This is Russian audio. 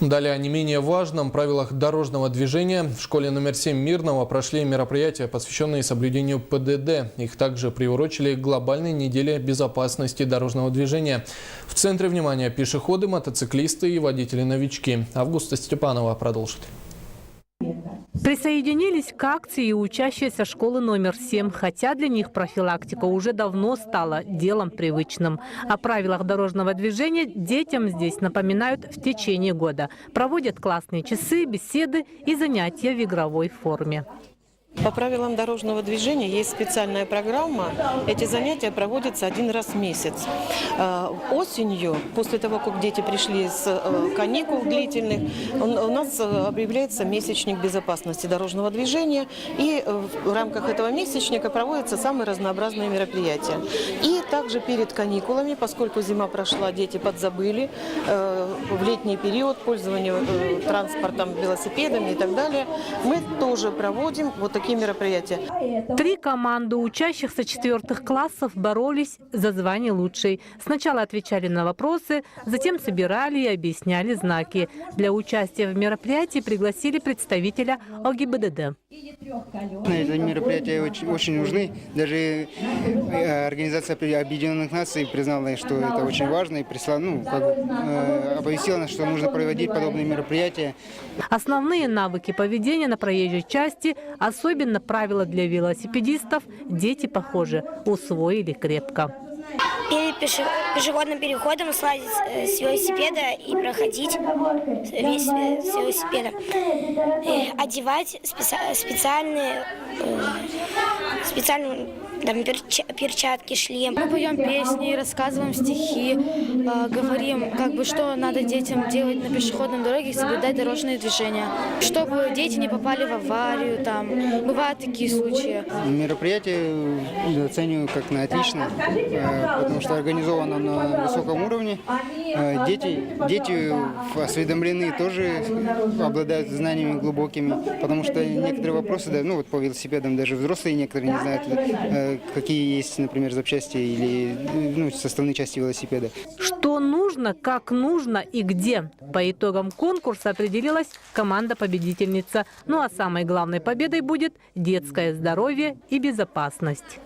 Далее о не менее важном правилах дорожного движения. В школе номер 7 Мирного прошли мероприятия, посвященные соблюдению ПДД. Их также приурочили к глобальной неделе безопасности дорожного движения. В центре внимания пешеходы, мотоциклисты и водители-новички. Августа Степанова продолжит. Присоединились к акции и учащиеся школы номер 7, хотя для них профилактика уже давно стала делом привычным. О правилах дорожного движения детям здесь напоминают в течение года. Проводят классные часы, беседы и занятия в игровой форме. По правилам дорожного движения есть специальная программа. Эти занятия проводятся один раз в месяц. Осенью, после того, как дети пришли с каникул длительных, у нас объявляется месячник безопасности дорожного движения. И в рамках этого месячника проводятся самые разнообразные мероприятия. И также перед каникулами, поскольку зима прошла, дети подзабыли в летний период пользование транспортом, велосипедами и так далее, мы тоже проводим вот такие мероприятия. 3 команды учащихся 4 классов боролись за звание лучшей. Сначала отвечали на вопросы, затем собирали и объясняли знаки. Для участия в мероприятии пригласили представителя ОГИБДД. Эти мероприятия очень нужны. Даже Организация Объединенных Наций признала, что это очень важно и оповестила нас, что нужно проводить подобные мероприятия. Основные навыки поведения на проезжей части, особенно правила для велосипедистов, дети, похоже, усвоили крепко. Перед пешеходным переходом слазить с велосипеда и проходить весь с велосипеда. Одевать специальные перчатки, шлем. Мы поем песни, рассказываем стихи, говорим, что надо детям делать на пешеходной дороге и соблюдать дорожные движения, чтобы дети не попали в аварию. Бывают такие случаи. Мероприятие оцениваю как на отлично, потому что организовано на высоком уровне. Дети осведомлены, тоже обладают знаниями глубокими, потому что некоторые вопросы, по велосипедам даже взрослые некоторые не знают, какие есть, например, запчасти или составные части велосипеда. Что нужно, как нужно и где. По итогам конкурса определилась команда-победительница. Ну а самой главной победой будет детское здоровье и безопасность.